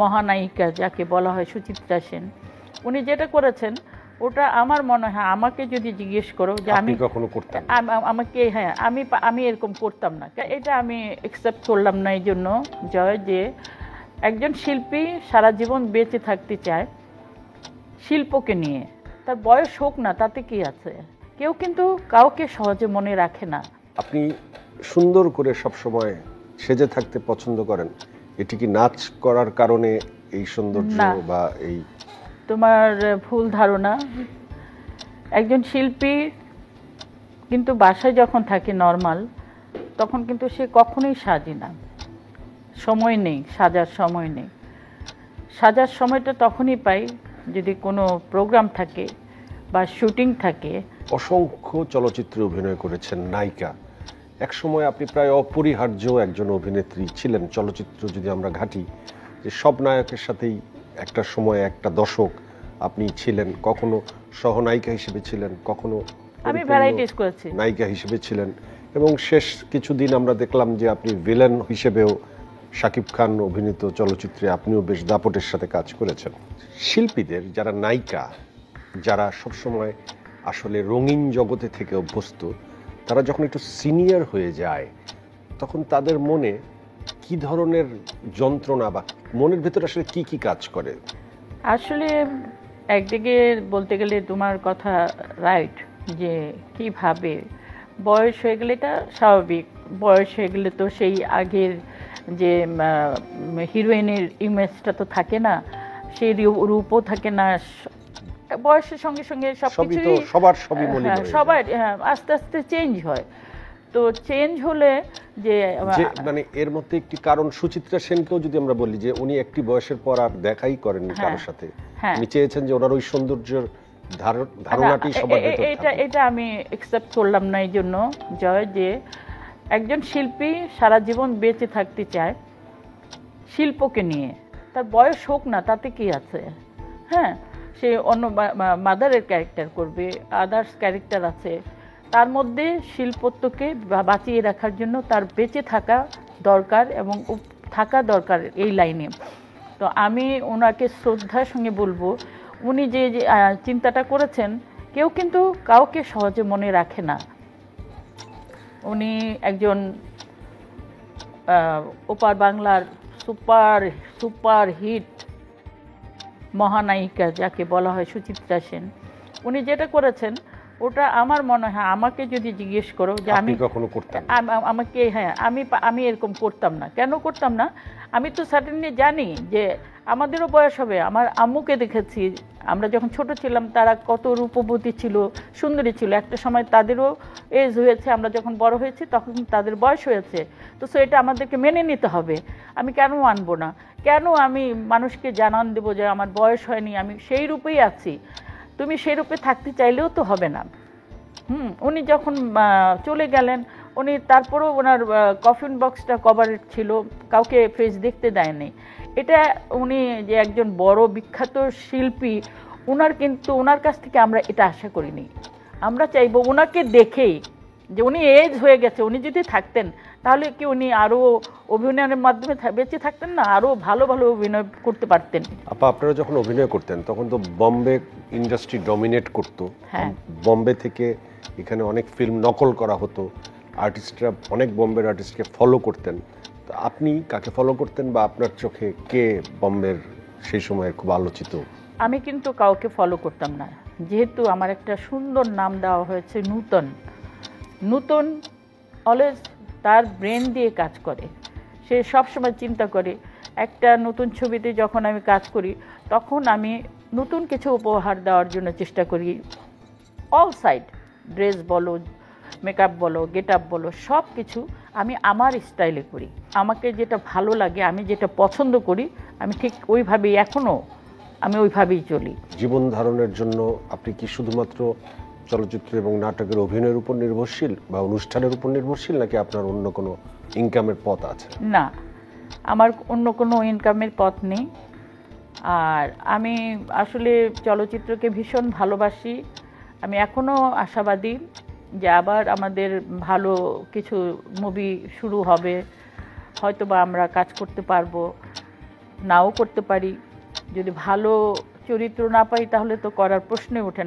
মহানায়িকা যাকে বলা হয় সুচিত্রা সেন, উনি যেটা করেছেন ওটা আমার মনে হয়, আমাকে যদি জিজ্ঞেস করো যে আমি কখনো করতাম আমাকে, হ্যাঁ আমি এরকম করতাম না, এটা আমি অ্যাকসেপ্ট করলাম না। এই জন্য জয়, যে একজন শিল্পী সারা জীবন বেঁচে থাকতে চায় শিল্পকে নিয়ে, তার বয়স হোক না তাতে কি আছে, কেউ কিন্তু কাউকে সহজে মনে রাখে না। আপনি সুন্দর করে সব সময় সেজে থাকতে পছন্দ করেন, এটি কি নাচ করার কারণে এই সৌন্দর্য বা এই? তোমার ভুল ধারণা। একজন শিল্পী কিন্তু বাসায় যখন থাকে নর্মাল, তখন কিন্তু সে কখনোই সাজে না, সময় নেই, সাজার সময় নেই। সাজার সময়টা তখনই পাই যদি কোনো প্রোগ্রাম থাকে বা শুটিং থাকে। অসংখ্য চলচ্চিত্রে অভিনয় করেছেন নায়িকা, এক সময় আপনি প্রায় অপরিহার্য একজন অভিনেত্রী ছিলেন। চলচ্চিত্র যদি আমরা ঘাঁটি, যে সব নায়কের সাথেই একটা সময় একটা দশক আপনি ছিলেন, কখনো সহনায়িকা হিসেবে ছিলেন, কখনো আমি ভ্যারাইটিস করেছি, নায়িকা হিসেবে ছিলেন, এবং শেষ কিছুদিন আমরা দেখলাম যে আপনি ভিলেন হিসেবেও শাকিব খান অভিনীত চলচ্চিত্রে আপনিও বেশ দাপটের সাথে কাজ করেছেন। শিল্পীদের যারা নায়িকা, যারা সবসময় আসলে রঙিন জগতে থেকে অভ্যস্ত, তারা যখন একটু সিনিয়র হয়ে যায় তখন তাদের মনে কি ধরনের যন্ত্রণা বা মনের ভেতরে আসলে কি কি কাজ করে? আসলে একদিকে বলতে গেলে তোমার কথা রাইট, যে কিভাবে বয়স হয়ে গেলে, এটা স্বাভাবিক, বয়স হয়ে গেলে তো সেই আগের যে হিরোইনের ইমেজটা তো থাকে না, সেই রূপও থাকে না, বয়সের সঙ্গে সঙ্গে সবকিছু সবার আস্তে আস্তে চেঞ্জ হয়। তো চেঞ্জ হলে যে মানে এর মধ্যে একটি কারণ, সুচিত্রা সেনকেও যদি আমরা বলি যে উনি একটি বয়সের পর আর দেখাই করেননি কারোর সাথে, উনি চেয়েছেন যে ওনার ওই সৌন্দর্যের ধারণাটি সবার ভেতর থাকুক। এটা আমি অ্যাকসেপ্ট করলাম না। এই জন্য জয়, যে একজন শিল্পী সারা জীবন বেঁচে থাকতে চায় শিল্পকে নিয়ে, তার বয়স হোক না তাতে কি আছে, হ্যাঁ, সে অন্য মাদারের ক্যারেক্টার করবে, আদার্স ক্যারেক্টার আছে, তার মধ্যে শিল্পত্বকে বাঁচিয়ে রাখার জন্য তার বেঁচে থাকা দরকার এবং থাকা দরকার এই লাইনে। তো আমি ওনাকে শ্রদ্ধার সঙ্গে বলবো, উনি যে চিন্তাটা করেছেন, কেউ কিন্তু কাউকে সহজে মনে রাখে না। উনি একজন ওপার বাংলার সুপার হিট মহানায়িকা যাকে বলা হয় সুচিত্রা সেন, উনি যেটা করেছেন ওটা আমার মনে হয়, আমাকে যদি জিজ্ঞেস করো যে আমি কখনো করতাম আমাকে, হ্যাঁ আমি এরকম করতাম না, কেন করতাম না, আমি তো সার্টেনলি জানি যে আমাদেরও বয়স হবে। আমার আম্মুকে দেখেছি, আমরা যখন ছোট ছিলাম তারা কত রূপবতী ছিল, সুন্দরী ছিল, একটা সময় তাদেরও এজ হয়েছে, আমরা যখন বড় হয়েছি তখন তাদের বয়স হয়েছে। তো এটা আমাদেরকে মেনে নিতে হবে। আমি কেন মানবো না, কেন আমি মানুষকে জানান দেবো যে আমার বয়স হয়নি, আমি সেই রূপেই আছি। তুমি সেই রূপে থাকতে চাইলেও তো হবে না। উনি যখন চলে গেলেন, উনি তারপরেও ওনার কফিন বক্সটা কভারেড ছিল, কাউকে ফেস দেখতে দেয়নি। এটা উনি যে একজন বড় বিখ্যাত শিল্পী, ওনার কাছ থেকে আমরা এটা আশা করিনি। আমরা চাইবো ওনাকে দেখেই, যে উনি এজ হয়ে গেছে, উনি যদি থাকতেন তাহলে কি উনি আরও অভিনয়ের মাধ্যমে বেঁচে থাকতেন না, আরও ভালো ভালো অভিনয় করতে পারতেন। আপনারা যখন অভিনয় করতেন তখন তো বম্বে ইন্ডাস্ট্রি ডমিনেট করতো। বম্বে থেকে এখানে অনেক ফিল্ম নকল করা হতো, আর্টিস্টরা অনেক বম্বের আর্টিস্টকে ফলো করতেন। তো আপনি কাকে ফলো করতেন, বা আপনার চোখে কে বম্বের সেই সময়ের খুব আলোচিত? আমি কিন্তু কাউকে ফলো করতাম না, যেহেতু আমার একটা সুন্দর নাম দেওয়া হয়েছে নূতন অলওয়েজ তার ব্রেন দিয়ে কাজ করে, সে সবসময় চিন্তা করে। একটা নতুন ছবিতে যখন আমি কাজ করি তখন আমি নতুন কিছু উপহার দেওয়ার জন্য চেষ্টা করি, অল সাইড, ড্রেস বলো, মেকআপ বলো, গেট আপ বলো, সব কিছু আমি আমার স্টাইলে করি। আমাকে যেটা ভালো লাগে, আমি যেটা পছন্দ করি, আমি ঠিক ওইভাবেই এখনও আমি ওইভাবেই চলি। জীবন ধারণের জন্য আপনি কি শুধুমাত্র চলচ্চিত্র এবং নাটকের অভিনয়ের উপর নির্ভরশীল বা অনুষ্ঠানের উপর নির্ভরশীল, নাকি আপনার অন্য কোনো ইনকামের পথ আছে? না, আমার অন্য কোনো ইনকামের পথ নেই। আর আমি আসলে চলচ্চিত্রকে ভীষণ ভালোবাসি। আমি এখনও আশাবাদী যে আবার আমাদের ভালো কিছু মুভি শুরু হবে, হয়তো বা আমরা কাজ করতে পারবো। নাও করতে পারি, যদি ভালো চরিত্র না পাই তাহলে তো করার প্রশ্নই ওঠে না।